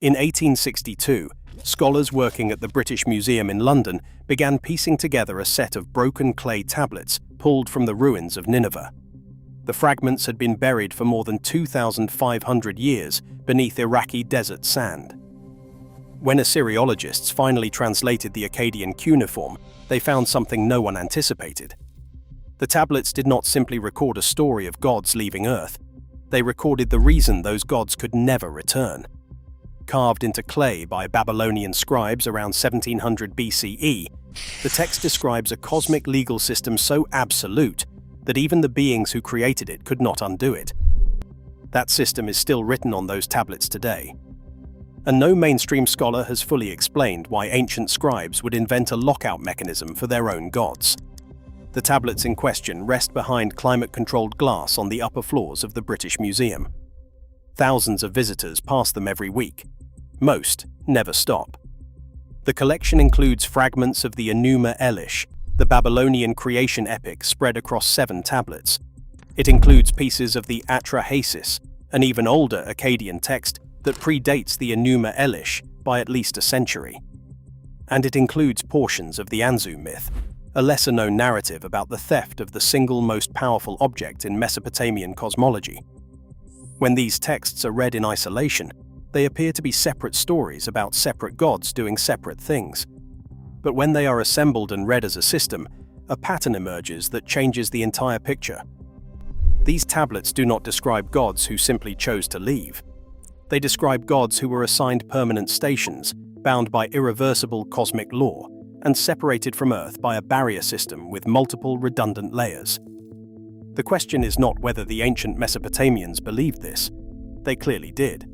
In 1862, scholars working at the British Museum in London began piecing together a set of broken clay tablets pulled from the ruins of Nineveh. The fragments had been buried for more than 2,500 years beneath Iraqi desert sand. When Assyriologists finally translated the Akkadian cuneiform, they found something no one anticipated. The tablets did not simply record a story of gods leaving Earth. They recorded the reason those gods could never return. Carved into clay by Babylonian scribes around 1700 BCE, the text describes a cosmic legal system so absolute that even the beings who created it could not undo it. That system is still written on those tablets today. And no mainstream scholar has fully explained why ancient scribes would invent a lockout mechanism for their own gods. The tablets in question rest behind climate-controlled glass on the upper floors of the British Museum. Thousands of visitors pass them every week. Most never stop. The collection includes fragments of the Enuma Elish, the Babylonian creation epic spread across 7 tablets. It includes pieces of the Atra-Hasis, an even older Akkadian text that predates the Enuma Elish by at least a century. And it includes portions of the Anzu myth, a lesser-known narrative about the theft of the single most powerful object in Mesopotamian cosmology. When these texts are read in isolation, they appear to be separate stories about separate gods doing separate things. But when they are assembled and read as a system, a pattern emerges that changes the entire picture. These tablets do not describe gods who simply chose to leave. They describe gods who were assigned permanent stations, bound by irreversible cosmic law, and separated from Earth by a barrier system with multiple redundant layers. The question is not whether the ancient Mesopotamians believed this. They clearly did.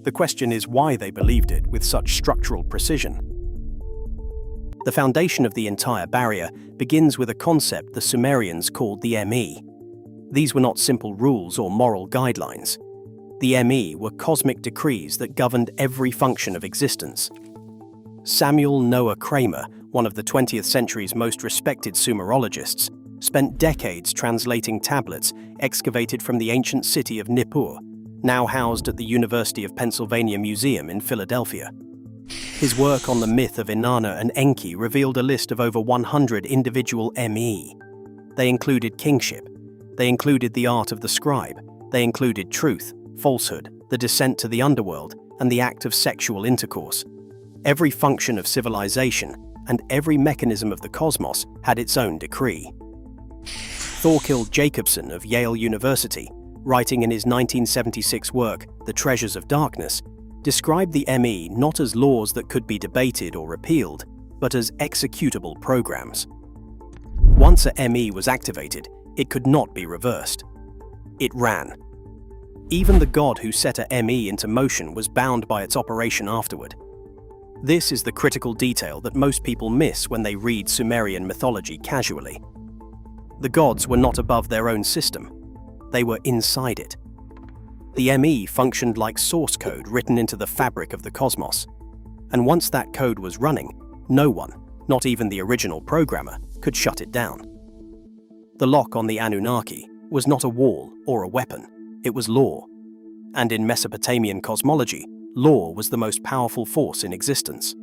The question is why they believed it with such structural precision. The foundation of the entire barrier begins with a concept the Sumerians called the Me. These were not simple rules or moral guidelines. The Me were cosmic decrees that governed every function of existence. Samuel Noah Kramer, one of the 20th century's most respected Sumerologists, spent decades translating tablets excavated from the ancient city of Nippur, now housed at the University of Pennsylvania Museum in Philadelphia. His work on the myth of Inanna and Enki revealed a list of over 100 individual Me. They included kingship. They included the art of the scribe. They included truth, falsehood, the descent to the underworld, and the act of sexual intercourse. Every function of civilization and every mechanism of the cosmos had its own decree. Thorkild Jacobson of Yale University, writing in his 1976 work, The Treasures of Darkness, described the Me not as laws that could be debated or repealed, but as executable programs. Once a Me was activated, it could not be reversed. It ran. Even the god who set a Me into motion was bound by its operation afterward. This is the critical detail that most people miss when they read Sumerian mythology casually. The gods were not above their own system. They were inside it. The Me functioned like source code written into the fabric of the cosmos. And once that code was running, no one, not even the original programmer, could shut it down. The lock on the Anunnaki was not a wall or a weapon. It was law. And in Mesopotamian cosmology, law was the most powerful force in existence.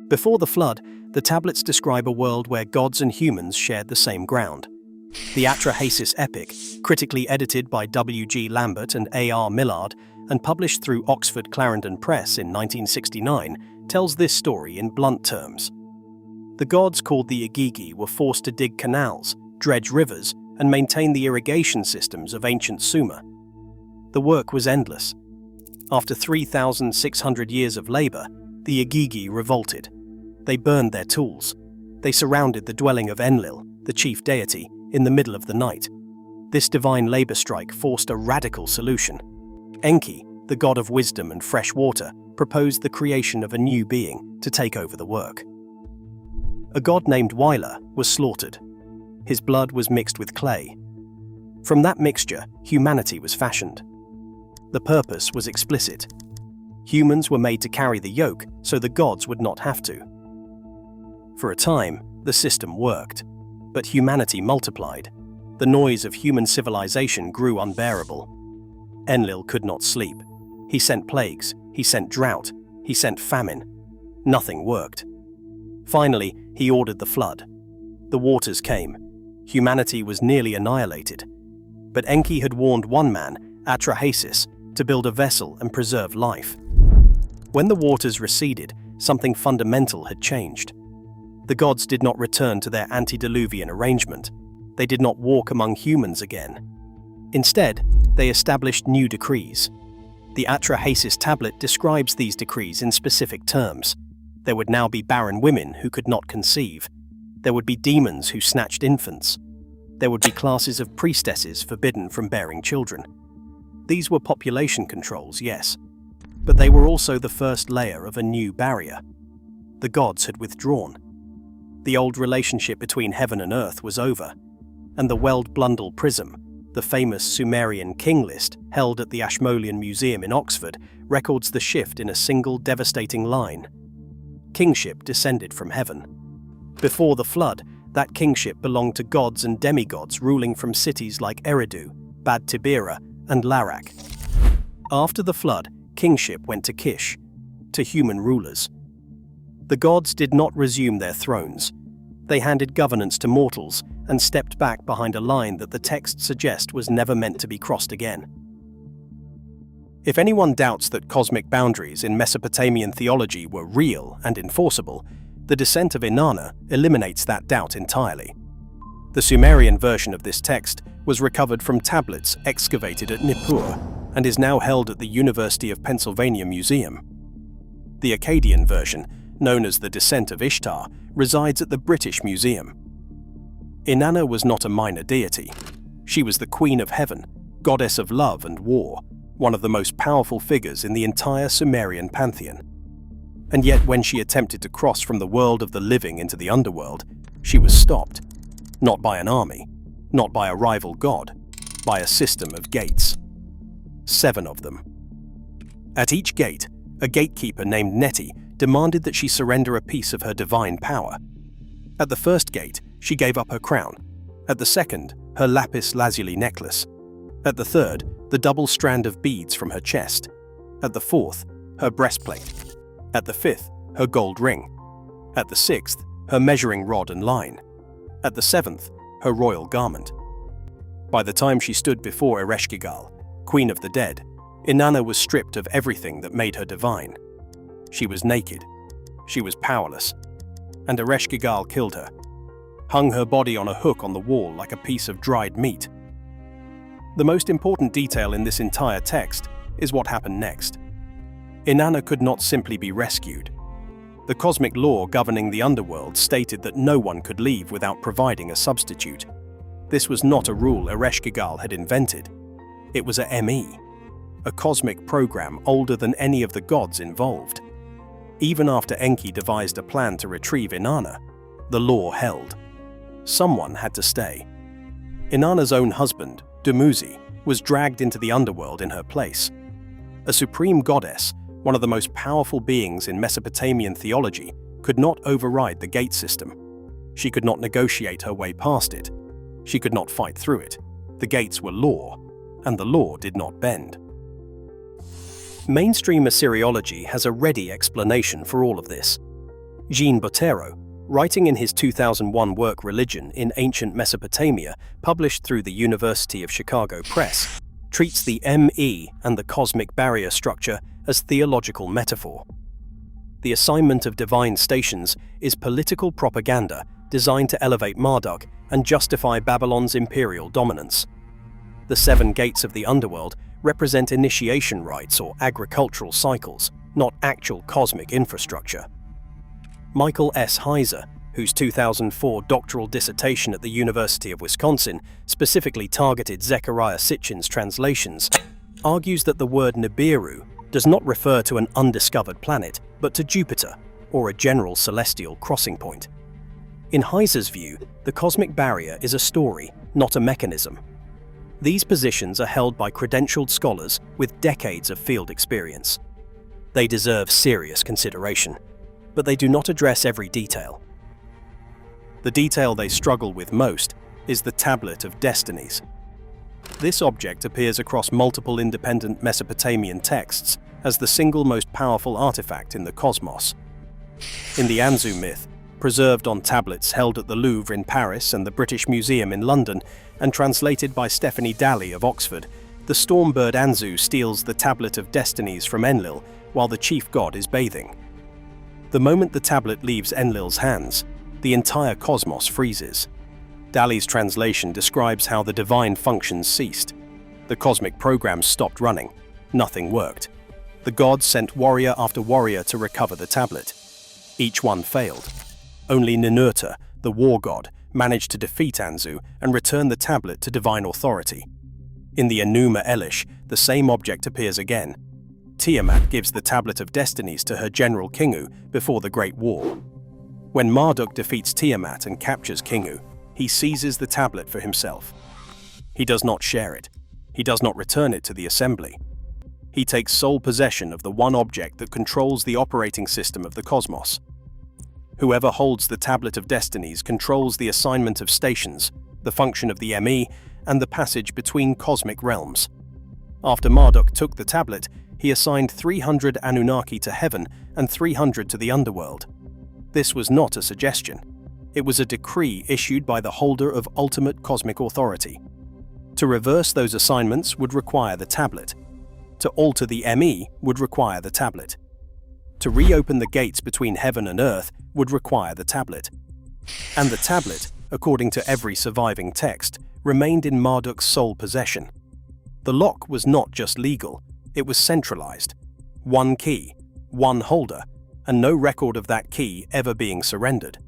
Before the flood, the tablets describe a world where gods and humans shared the same ground. The Atra-Hasis epic, critically edited by W.G. Lambert and A.R. Millard and published through Oxford Clarendon Press in 1969, tells this story in blunt terms. The gods called the Igigi were forced to dig canals, dredge rivers, and maintain the irrigation systems of ancient Sumer. The work was endless. After 3,600 years of labor, the Igigi revolted. They burned their tools. They surrounded the dwelling of Enlil, the chief deity, in the middle of the night. This divine labor strike forced a radical solution. Enki, the god of wisdom and fresh water, proposed the creation of a new being to take over the work. A god named Wyla was slaughtered. His blood was mixed with clay. From that mixture, humanity was fashioned. The purpose was explicit. Humans were made to carry the yoke so the gods would not have to. For a time, the system worked, but humanity multiplied. The noise of human civilization grew unbearable. Enlil could not sleep. He sent plagues. he sent drought, he sent famine. Nothing worked. Finally, he ordered the flood. The waters came. Humanity was nearly annihilated. But Enki had warned one man, Atra-Hasis, to build a vessel and preserve life. When the waters receded, something fundamental had changed. The gods did not return to their antediluvian arrangement. They did not walk among humans again. Instead, they established new decrees. The Atra-Hasis tablet describes these decrees in specific terms. There would now be barren women who could not conceive. There would be demons who snatched infants. There would be classes of priestesses forbidden from bearing children. These were population controls, yes, but they were also the first layer of a new barrier. The gods had withdrawn. The old relationship between heaven and earth was over, and the Weld-Blundell prism, the famous Sumerian king list held at the Ashmolean Museum in Oxford, records the shift in a single devastating line. Kingship descended from heaven. Before the flood, that kingship belonged to gods and demigods ruling from cities like Eridu, Bad Tibira, and Larak. After the flood, kingship went to Kish, to human rulers. The gods did not resume their thrones. They handed governance to mortals and stepped back behind a line that the texts suggest was never meant to be crossed again. If anyone doubts that cosmic boundaries in Mesopotamian theology were real and enforceable, the Descent of Inanna eliminates that doubt entirely. The Sumerian version of this text was recovered from tablets excavated at Nippur and is now held at the University of Pennsylvania Museum. The Akkadian version, known as the Descent of Ishtar, resides at the British Museum. Inanna was not a minor deity. She was the Queen of Heaven, goddess of love and war, one of the most powerful figures in the entire Sumerian pantheon. And yet when she attempted to cross from the world of the living into the underworld, she was stopped. Not by an army, not by a rival god, by a system of gates. 7 of them. At each gate, a gatekeeper named Neti demanded that she surrender a piece of her divine power. At the first gate, she gave up her crown. At the second, her lapis lazuli necklace. At the third, the double strand of beads from her chest. At the fourth, her breastplate. At the fifth, her gold ring. At the sixth, her measuring rod and line. At the seventh, her royal garment. By the time she stood before Ereshkigal, Queen of the Dead, Inanna was stripped of everything that made her divine. She was naked. She was powerless. And Ereshkigal killed her, hung her body on a hook on the wall like a piece of dried meat. The most important detail in this entire text is what happened next. Inanna could not simply be rescued. The cosmic law governing the underworld stated that no one could leave without providing a substitute. This was not a rule Ereshkigal had invented. It was a ME, a cosmic program older than any of the gods involved. Even after Enki devised a plan to retrieve Inanna, the law held. Someone had to stay. Inanna's own husband, Dumuzi, was dragged into the underworld in her place. A supreme goddess, one of the most powerful beings in Mesopotamian theology, could not override the gate system. She could not negotiate her way past it. She could not fight through it. The gates were law, and the law did not bend. Mainstream Assyriology has a ready explanation for all of this. Jean Bottero, writing in his 2001 work Religion in Ancient Mesopotamia, published through the University of Chicago Press, treats the ME and the cosmic barrier structure as theological metaphor. The assignment of divine stations is political propaganda designed to elevate Marduk and justify Babylon's imperial dominance. The 7 gates of the underworld represent initiation rites or agricultural cycles, not actual cosmic infrastructure. Michael S. Heiser, whose 2004 doctoral dissertation at the University of Wisconsin specifically targeted Zecharia Sitchin's translations, argues that the word Nibiru does not refer to an undiscovered planet, but to Jupiter, or a general celestial crossing point. In Heiser's view, the cosmic barrier is a story, not a mechanism. These positions are held by credentialed scholars with decades of field experience. They deserve serious consideration, but they do not address every detail. The detail they struggle with most is the Tablet of Destinies. This object appears across multiple independent Mesopotamian texts as the single most powerful artifact in the cosmos. In the Anzu myth, preserved on tablets held at the Louvre in Paris and the British Museum in London, and translated by Stephanie Daly of Oxford, the stormbird Anzu steals the tablet of destinies from Enlil while the chief god is bathing. The moment the tablet leaves Enlil's hands, the entire cosmos freezes. Daly's translation describes how the divine functions ceased. The cosmic programs stopped running. Nothing worked. The gods sent warrior after warrior to recover the tablet. Each one failed. Only Ninurta, the war god, managed to defeat Anzu and return the tablet to divine authority. In the Enuma Elish, the same object appears again. Tiamat gives the tablet of destinies to her general Kingu before the Great War. When Marduk defeats Tiamat and captures Kingu, he seizes the tablet for himself. He does not share it. He does not return it to the assembly. He takes sole possession of the one object that controls the operating system of the cosmos. Whoever holds the tablet of destinies controls the assignment of stations, the function of the ME, and the passage between cosmic realms. After Marduk took the tablet, he assigned 300 Anunnaki to heaven and 300 to the underworld. This was not a suggestion. It was a decree issued by the holder of ultimate cosmic authority. To reverse those assignments would require the tablet. To alter the ME would require the tablet. To reopen the gates between heaven and earth would require the tablet. And the tablet, according to every surviving text, remained in Marduk's sole possession. The lock was not just legal, it was centralized. One key, one holder, and no record of that key ever being surrendered.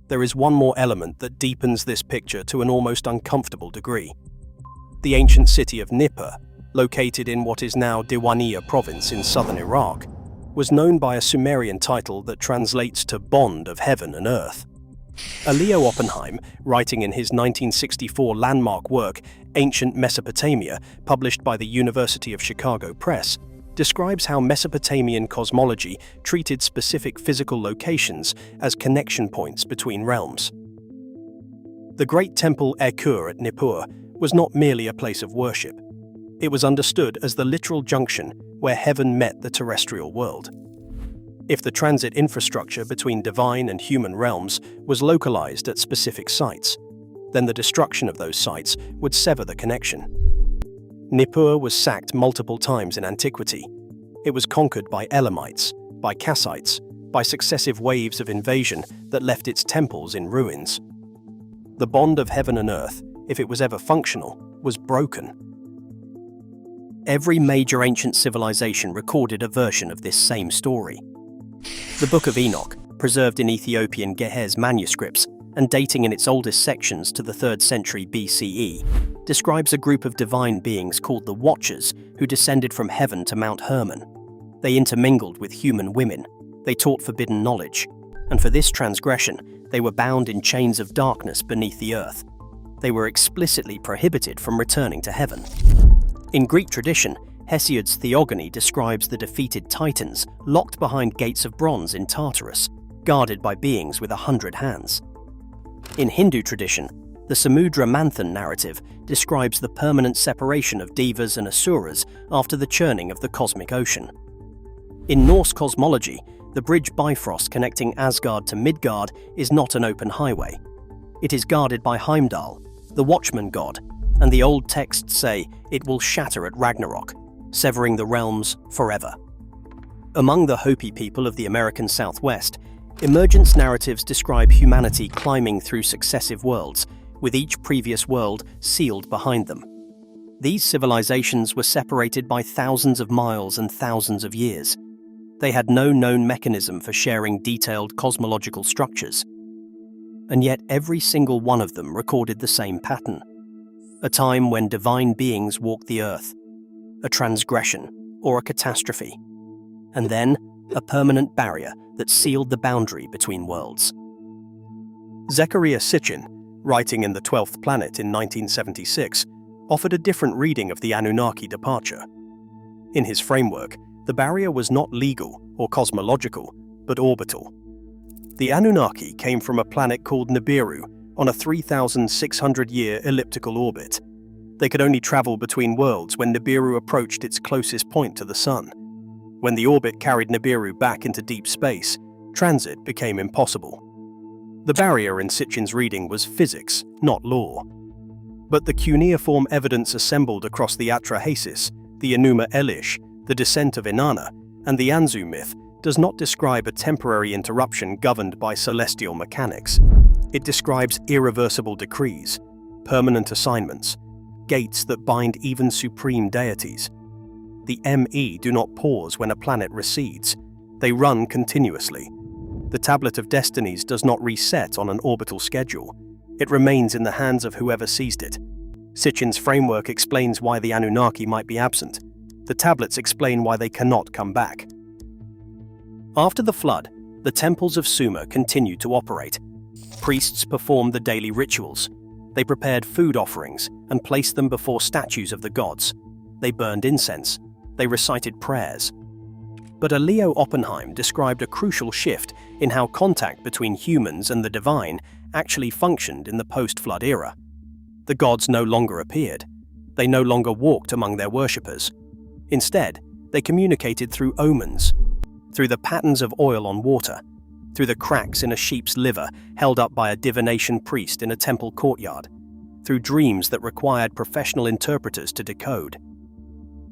There is one more element that deepens this picture to an almost uncomfortable degree. The ancient city of Nippur, located in what is now Diwaniyah province in southern Iraq, was known by a Sumerian title that translates to Bond of Heaven and Earth. Leo Oppenheim, writing in his 1964 landmark work, Ancient Mesopotamia, published by the University of Chicago Press, describes how Mesopotamian cosmology treated specific physical locations as connection points between realms. The great temple Ekur at Nippur was not merely a place of worship. It was understood as the literal junction where heaven met the terrestrial world. If the transit infrastructure between divine and human realms was localized at specific sites, then the destruction of those sites would sever the connection. Nippur was sacked multiple times in antiquity. It was conquered by Elamites, by Kassites, by successive waves of invasion that left its temples in ruins. The bond of heaven and earth, if it was ever functional, was broken. Every major ancient civilization recorded a version of this same story. The Book of Enoch, preserved in Ethiopian Ge'ez manuscripts and dating in its oldest sections to the 3rd century BCE, describes a group of divine beings called the Watchers who descended from heaven to Mount Hermon. They intermingled with human women, they taught forbidden knowledge, and for this transgression, they were bound in chains of darkness beneath the earth. They were explicitly prohibited from returning to heaven. In Greek tradition, Hesiod's Theogony describes the defeated Titans locked behind gates of bronze in Tartarus, guarded by beings with 100 hands. In Hindu tradition, the Samudra Manthan narrative describes the permanent separation of Devas and Asuras after the churning of the cosmic ocean. In Norse cosmology, the bridge Bifrost connecting Asgard to Midgard is not an open highway. It is guarded by Heimdall, the watchman god, and the old texts say it will shatter at Ragnarok, severing the realms forever. Among the Hopi people of the American Southwest, emergence narratives describe humanity climbing through successive worlds, with each previous world sealed behind them. These civilizations were separated by thousands of miles and thousands of years. They had no known mechanism for sharing detailed cosmological structures. And yet every single one of them recorded the same pattern. A time when divine beings walked the earth, a transgression or a catastrophe, and then a permanent barrier that sealed the boundary between worlds. Zecharia Sitchin, writing in The 12th Planet in 1976, offered a different reading of the Anunnaki departure. In his framework, the barrier was not legal or cosmological, but orbital. The Anunnaki came from a planet called Nibiru on a 3,600-year elliptical orbit. They could only travel between worlds when Nibiru approached its closest point to the Sun. When the orbit carried Nibiru back into deep space, transit became impossible. The barrier in Sitchin's reading was physics, not law. But the cuneiform evidence assembled across the Atra-Hasis, the Enuma Elish, the Descent of Inanna, and the Anzu myth does not describe a temporary interruption governed by celestial mechanics. It describes irreversible decrees, permanent assignments, gates that bind even supreme deities. The ME do not pause when a planet recedes. They run continuously. The Tablet of Destinies does not reset on an orbital schedule. It remains in the hands of whoever seized it. Sitchin's framework explains why the Anunnaki might be absent. The tablets explain why they cannot come back. After the flood, the temples of Sumer continued to operate. Priests performed the daily rituals. They prepared food offerings and placed them before statues of the gods. They burned incense. They recited prayers. But a Leo Oppenheim described a crucial shift in how contact between humans and the divine actually functioned in the post-flood era. The gods no longer appeared. They no longer walked among their worshippers. Instead, they communicated through omens, through the patterns of oil on water, through the cracks in a sheep's liver held up by a divination priest in a temple courtyard, through dreams that required professional interpreters to decode.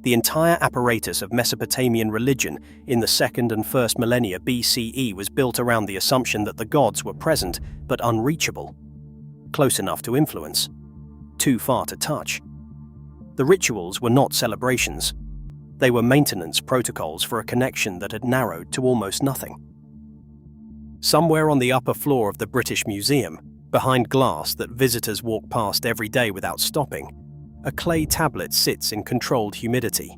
The entire apparatus of Mesopotamian religion in the 2nd and 1st millennia BCE was built around the assumption that the gods were present but unreachable, close enough to influence, too far to touch. The rituals were not celebrations. They were maintenance protocols for a connection that had narrowed to almost nothing. Somewhere on the upper floor of the British Museum, behind glass that visitors walk past every day without stopping, a clay tablet sits in controlled humidity.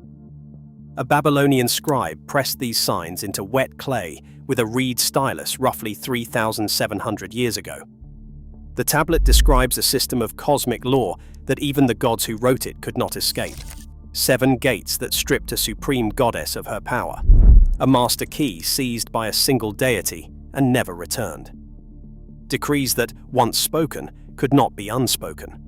A Babylonian scribe pressed these signs into wet clay with a reed stylus roughly 3,700 years ago. The tablet describes a system of cosmic law that even the gods who wrote it could not escape. 7 gates that stripped a supreme goddess of her power. A master key seized by a single deity and never returned. Decrees that, once spoken, could not be unspoken.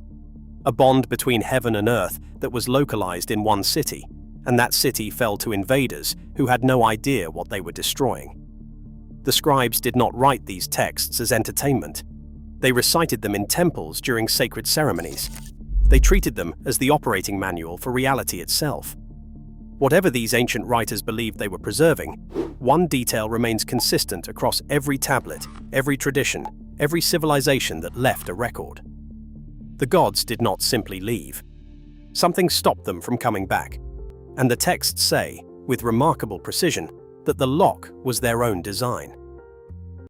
A bond between heaven and earth that was localized in one city, and that city fell to invaders who had no idea what they were destroying. The scribes did not write these texts as entertainment. They recited them in temples during sacred ceremonies. They treated them as the operating manual for reality itself. Whatever these ancient writers believed they were preserving, one detail remains consistent across every tablet, every tradition, every civilization that left a record. The gods did not simply leave. Something stopped them from coming back, and the texts say, with remarkable precision, that the lock was their own design.